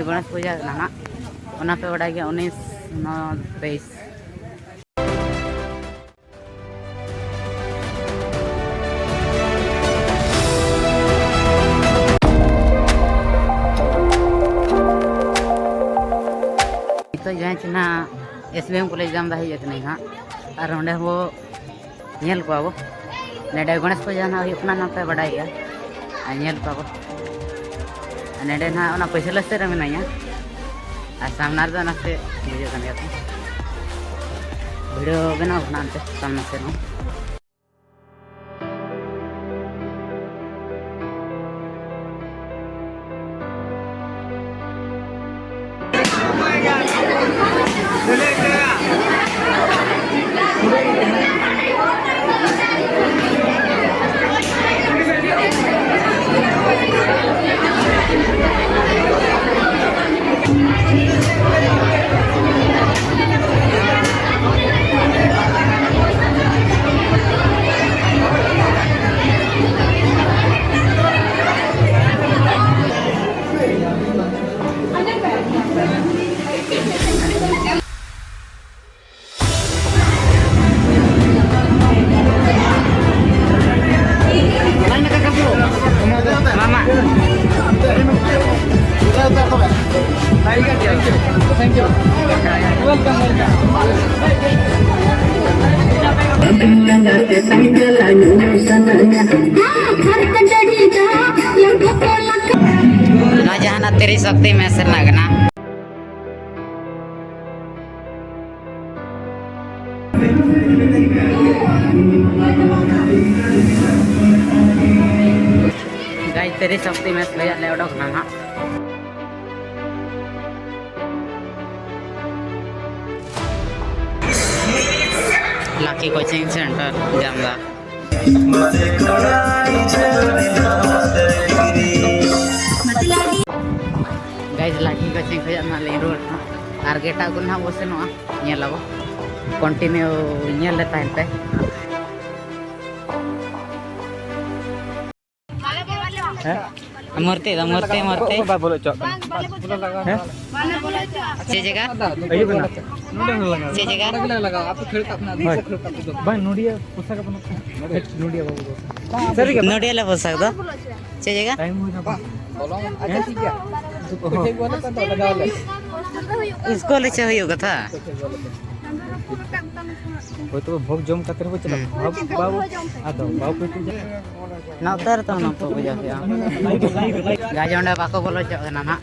गणेश पूजा ना पे बड़ा गया 19 9 23 तो जहाँ चना SBM कॉलेज जाम दा हिजक नहीं हाँ और ओंडे वो नेल को अब नेडे गणेश पूजा ना अपना ना पे बड़ा गया नेल को अब नेडे ना ओना पैसा लस्ते रे मेनाया आ सामने दो ना से बुझे कन गया वीडियो बनाओ ना अंते सामने से नो Thank you. Welcome. ना जहाँ तेरी शक्ति में से लगना गाइस तेरी शक्ति में से ले उड़ो ना लकी कोचिंग सेंटर जामदा गाइस लकी कोचिंग खजना ले रोड आर गेटा को ना बसे नो नेलाबो कंटिन्यू नेल ले ताइन पे मूर्ति मूर्ति मूर्ति बा बोलो चक हैं से जगह अयो बना से जगह लगा आप खेल का अपना भाई नोडिया पोशाक अपन नोडिया बाबू सर नोडिया ला पोशाक दो से जगह टाइम हो ना बोलो अच्छा ठीक है ठीक बोले तो लगा ले इसको ले चाहिए होगा था वो तो भोग जम करते हो चलो बाबू आ तो बाबू पे ना उतर तो ना तो बुझा गया गाजोंडा बाको बोलो ना ना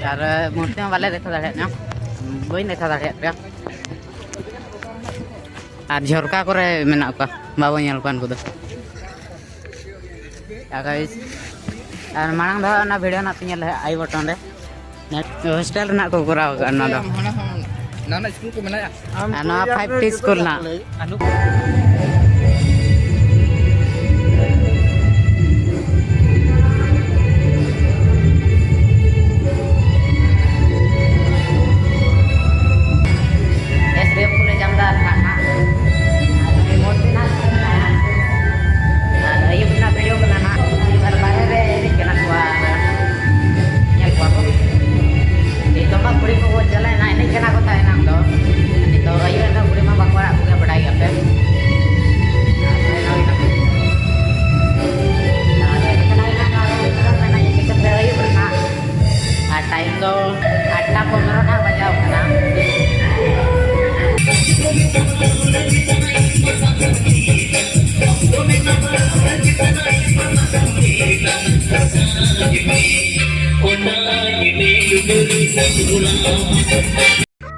यार मूर्ति में वाले देखा दाड़े ना वही देखा दाड़े पे और झरका करे मेना का बाबू नेल कान को दो गाइस और मांग दा ना वीडियो ना तिनल आई बटन रे हॉस्टल ना को कराव ना दो ना स्कूल को मेना ना 5T स्कूल ना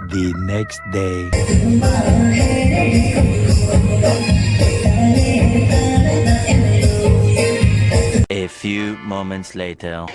The next day. A few moments later.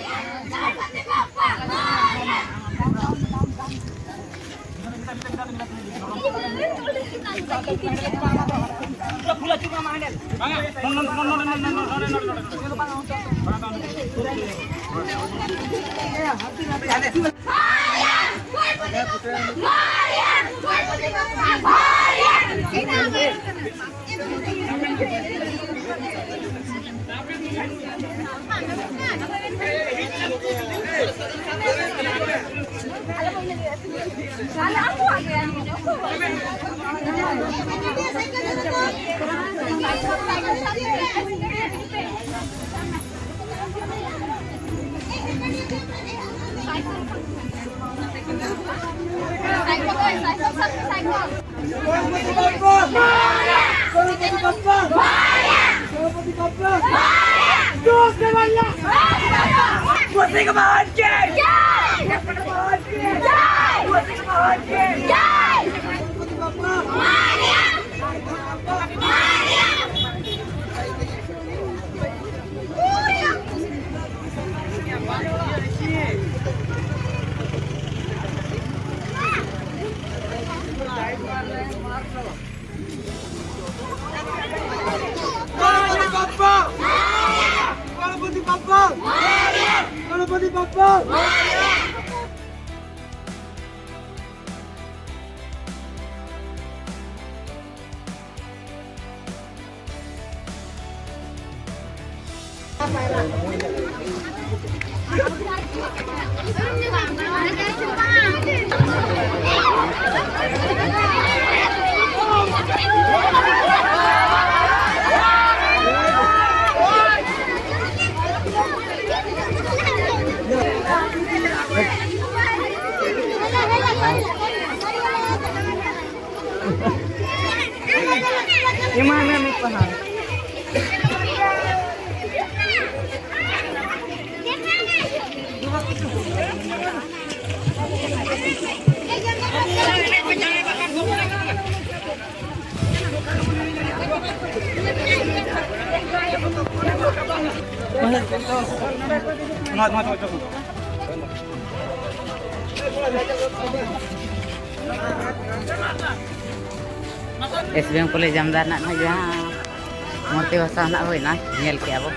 Gimana nih paham? SBM College Jamdar nak ya. Murti bahasa nak hoy na nyel ke abo.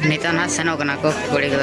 Nito na senok na ko kuri ko.